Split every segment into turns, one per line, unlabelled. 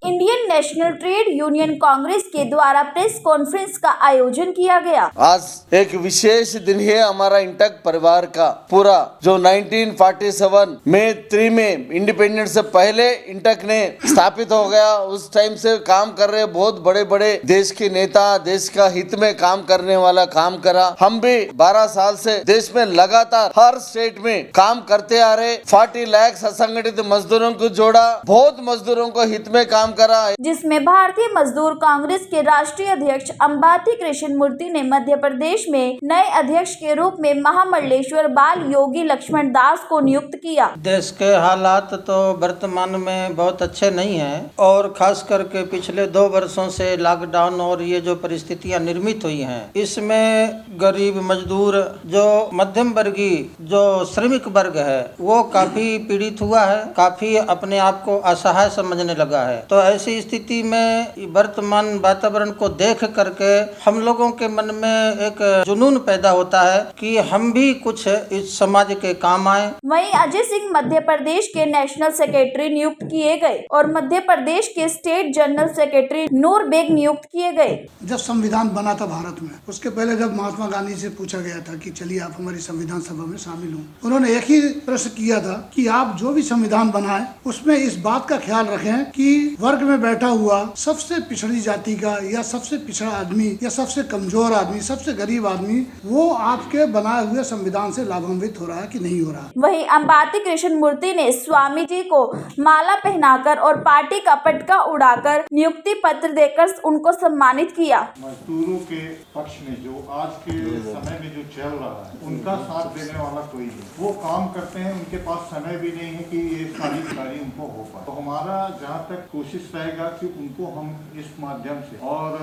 Indian national trade union Congress के द्वारा press conference का आयोजन किया गया।
आज एक विशेष दिन है हमारा इंटक परिवार का पूरा, जो 1947 में 3 में इंडिपेंडेंस से पहले इंटक ने स्थापित हो गया। उस टाइम से काम कर रहे बहुत बड़े बड़े देश के नेता, देश का हित में काम करने वाला काम करा। हम भी 12 साल से देश में लगातार हर स्टेट में काम करते आ रहे। 40 लाख असंगठित मजदूरों को जोड़ा, बहुत मजदूरों को हित में काम करा,
जिसमें भारतीय मजदूर कांग्रेस के राष्ट्रीय अध्यक्ष अंबाती कृष्ण मूर्ति ने मध्य प्रदेश में नए अध्यक्ष के रूप में महामंडलेश्वर बाल योगी लक्ष्मण दास को नियुक्त किया।
देश के हालात तो वर्तमान में बहुत अच्छे नहीं हैं और खास करके पिछले 2 वर्षों से लॉकडाउन और ये जो परिस्थितियां निर्मित हुई हैं, इसमें गरीब मजदूर, जो मध्यम वर्गीय, जो श्रमिक वर्ग है, वो काफी पीड़ित हुआ है, काफी अपने आप को असहाय समझने लगा है। तो ऐसी स्थिति में वर्तमान वातावरण को देख करके हम लोगों के मन में एक जुनून पैदा होता है कि हम भी कुछ इस समाज के काम आए।
वहीं अजय सिंह मध्य प्रदेश के नेशनल सेक्रेटरी नियुक्त किए गए और मध्य प्रदेश के स्टेट जनरल सेक्रेटरी नूर बेग नियुक्त किए गए।
जब संविधान बना था भारत में, उसके पहले जब महात्मा गांधी से पूछा गया था कि चलिए आप हमारी संविधान सभा में शामिल हों, उन्होंने एक ही प्रश्न किया था कि आप जो भी संविधान बनाए उसमें इस बात का ख्याल रखें कि वर्ग में बैठा हुआ सबसे पिछड़ी जाति का या सबसे पिछड़ा आदमी या सबसे कमजोर आदमी, सबसे गरीब आदमी, वो आपके बनाए हुए संविधान से लाभान्वित हो रहा है कि नहीं हो रहा।
वहीं अंबाती कृष्ण मूर्ति ने स्वामी जी को माला पहनाकर और पार्टी का पटका उड़ाकर नियुक्ति पत्र देकर उनको सम्मानित किया।
मजदूरों के पक्ष में जो आज के समय में जो चल रहा है, उनका साथ देने वाला कोई नहीं। वो काम करते हैं, उनके पास समय भी नहीं है कि ये सारी उनको हो पाए। तो हमारा जहाँ तक कोशिश रहेगा कि उनको हम इस माध्यम से और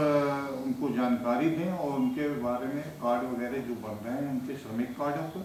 उनको जानकारी दें और उनके बारे में कार्ड वगैरह जो बन रहे हैं उनके श्रमिक कार्डों को,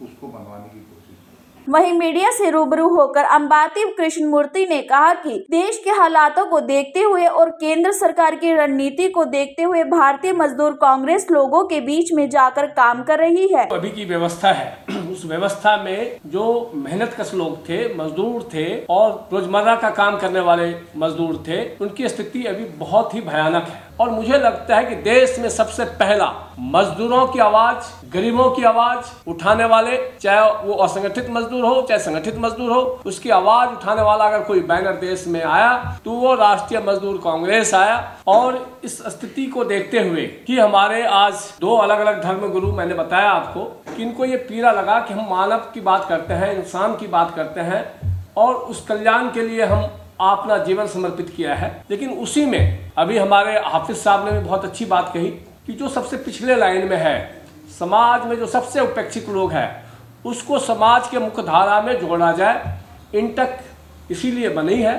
उसको बनवाने की कोशिश करें।
वहीं मीडिया से रूबरू होकर अंबाती कृष्ण मूर्ति ने कहा कि देश के हालातों को देखते हुए और केंद्र सरकार की रणनीति को देखते हुए भारतीय मजदूर कांग्रेस लोगों के बीच में जाकर काम कर रही है।
अभी की व्यवस्था है, उस व्यवस्था में जो मेहनत कश लोग थे, मजदूर थे और रोजमर्रा का काम करने वाले मजदूर थे, उनकी स्थिति अभी बहुत ही भयानक है। और मुझे लगता है कि देश में सबसे पहला मजदूरों की आवाज, गरीबों की आवाज उठाने वाले, चाहे वो असंगठित मजदूर हो चाहे संगठित मजदूर हो, उसकी आवाज उठाने वाला अगर कोई बैनर देश में आया तो वो राष्ट्रीय मजदूर कांग्रेस आया। और इस स्थिति को देखते हुए कि हमारे आज 2 अलग अलग धर्म गुरु, मैंने बताया आपको कि इनको ये पीड़ा लगा कि हम मानव की बात करते हैं, इंसान की बात करते हैं और उस कल्याण के लिए हम अपना जीवन समर्पित किया है। लेकिन उसी में अभी हमारे हाफिज साहब ने भी बहुत अच्छी बात कही कि जो सबसे पिछले लाइन में है, समाज में जो सबसे उपेक्षित लोग हैं, उसको समाज के मुख्य धारा में जोड़ा जाए। इंटक इसीलिए बनी है।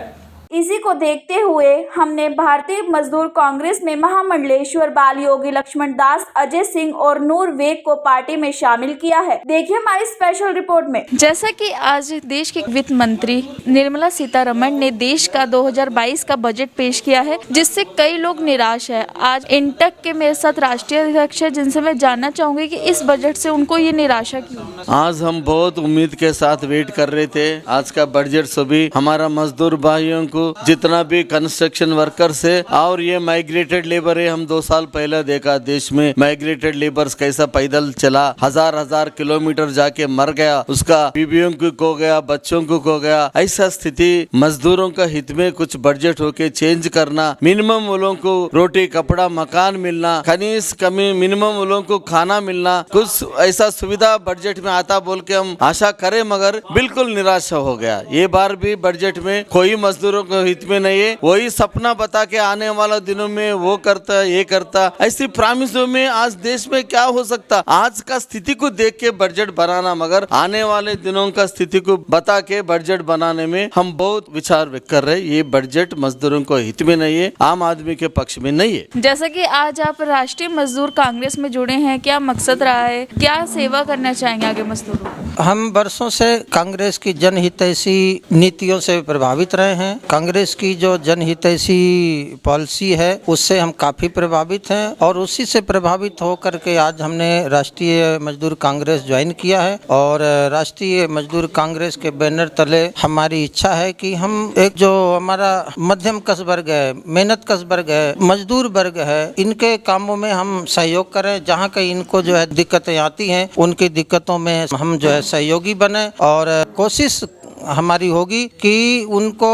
इसी को देखते हुए हमने भारतीय मजदूर कांग्रेस में महामंडलेश्वर बाल योगी लक्ष्मण दास, अजय सिंह और नूर बेग को पार्टी में शामिल किया है। देखिए हमारी स्पेशल रिपोर्ट में।
जैसा कि आज देश के वित्त मंत्री निर्मला सीतारमण ने देश का 2022 का बजट पेश किया है, जिससे कई लोग निराश है। आज इंटक के मेरे साथ राष्ट्रीय अध्यक्ष है, जिनसे मैं जानना चाहूंगी कि इस बजट से उनको ये निराशा क्यों।
आज हम बहुत उम्मीद के साथ वेट कर रहे थे आज का बजट से भी हमारा मजदूर भाइयों को, जितना भी कंस्ट्रक्शन वर्कर्स है और ये माइग्रेटेड लेबर है। हम 2 साल पहले देखा देश में माइग्रेटेड लेबर्स कैसा पैदल चला, हजार किलोमीटर जाके मर गया, उसका बीवियों को खो गया, बच्चों को खो गया। ऐसा स्थिति मजदूरों का हित में कुछ बजट होके चेंज करना, मिनिमम वो लोगों को रोटी कपड़ा मकान मिलना, खनीज कमी मिनिमम वो लोगों को खाना मिलना, कुछ ऐसा सुविधा बजट में आता बोल के हम आशा करें, मगर बिल्कुल निराशा हो गया। ये बार भी बजट में कोई मजदूरों को हित में नहीं है। वही सपना बता के आने वाला दिनों में वो करता ये करता, ऐसी प्रॉमिसों में आज देश में क्या हो सकता। आज का स्थिति को देख के बजट बनाना, मगर आने वाले दिनों का स्थिति को बता के बजट बनाने में हम बहुत विचार व्यक्त कर रहे हैं। ये बजट मजदूरों को हित में नहीं है, आम आदमी के पक्ष में नहीं है।
जैसा कि आज आप राष्ट्रीय मजदूर कांग्रेस में जुड़े हैं, क्या मकसद रहा है, क्या सेवा करना चाहेंगे आगे मजदूरों?
हम वर्षों से कांग्रेस की जनहितैषी नीतियों से प्रभावित रहे हैं। कांग्रेस की जो जनहितैषी पॉलिसी है उससे हम काफ़ी प्रभावित हैं और उसी से प्रभावित होकर के आज हमने राष्ट्रीय मजदूर कांग्रेस ज्वाइन किया है। और राष्ट्रीय मजदूर कांग्रेस के बैनर तले हमारी इच्छा है कि हम एक जो हमारा मध्यम कस वर्ग है, मेहनत कस वर्ग है, मजदूर वर्ग है, इनके कामों में हम सहयोग करें। जहाँ कहीं इनको जो है दिक्कतें आती हैं उनकी दिक्कतों में हम जो है सहयोगी बने और कोशिश हमारी होगी कि उनको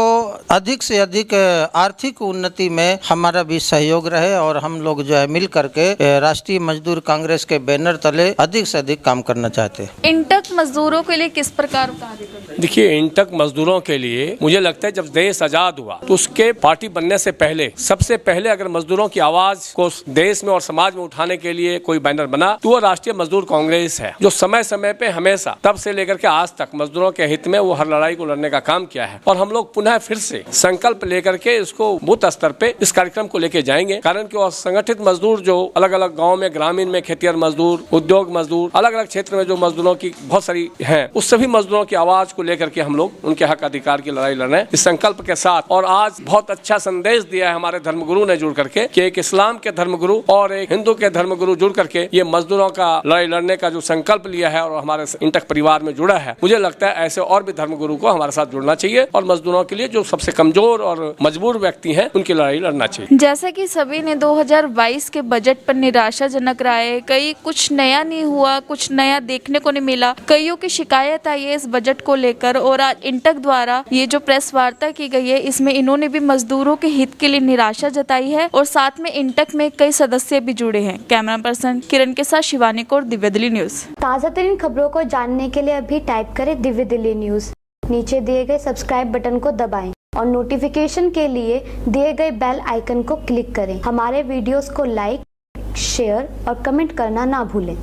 अधिक से अधिक आर्थिक उन्नति में हमारा भी सहयोग रहे और हम लोग जो है मिल करके राष्ट्रीय मजदूर कांग्रेस के बैनर तले अधिक से अधिक काम करना चाहते हैं।
इंटक मजदूरों के लिए किस प्रकार कार्य करते हैं?
देखिए, इंटक मजदूरों के लिए मुझे लगता है जब देश आजाद हुआ तो उसके पार्टी बनने से पहले सबसे पहले अगर मजदूरों की आवाज को देश में और समाज में उठाने के लिए कोई बैनर बना तो वो राष्ट्रीय मजदूर कांग्रेस है, जो समय समय पे हमेशा तब से लेकर के आज तक मजदूरों के हित में वो हर लड़ाई को लड़ने का काम किया है। और हम लोग पुनः फिर से संकल्प लेकर के इसको बूथ स्तर पे इस कार्यक्रम को लेके जाएंगे। कारण कि संगठित मजदूर जो अलग अलग गाँव में, ग्रामीण में, खेतिहर मजदूर, उद्योग मजदूर, अलग अलग क्षेत्र में जो मजदूरों की बहुत सारी है, उस सभी मजदूरों की आवाज को लेकर के हम लोग उनके हक अधिकार की लड़ाई लड़ रहे हैं इस संकल्प के साथ। और आज बहुत अच्छा संदेश दिया है हमारे धर्मगुरु ने जुड़ करके कि एक इस्लाम के धर्मगुरु और एक हिंदू के धर्मगुरु जुड़ करके ये मजदूरों का लड़ाई लड़ने का जो संकल्प लिया है और हमारे इंटक परिवार में जुड़ा है। मुझे लगता है ऐसे और भी धर्मगुरु को हमारे साथ जुड़ना चाहिए और मजदूरों के लिए जो सबसे कमजोर और मजबूर व्यक्ति हैं उनकी लड़ाई लड़ना चाहिए।
जैसा कि सभी ने 2022 के बजट पर निराशाजनक राय, कई कुछ नया नहीं हुआ, कुछ नया देखने को नहीं मिला, कईयों की शिकायत आई है इस बजट को लेकर। और आज इंटक द्वारा ये जो प्रेस वार्ता की गई है इसमें इन्होंने भी मजदूरों के हित के लिए निराशा जताई है और साथ में इंटक में कई सदस्य भी जुड़े हैं। कैमरा पर्सन किरण के साथ शिवानी कौर, दिव्य दिल्ली न्यूज।
ताज़ा तरीन खबरों को जानने के लिए अभी टाइप करें दिव्य दिल्ली न्यूज। नीचे दिए गए सब्सक्राइब बटन को दबाएं और नोटिफिकेशन के लिए दिए गए बेल आइकन को क्लिक करें। हमारे वीडियोस को लाइक, शेयर और कमेंट करना ना भूलें।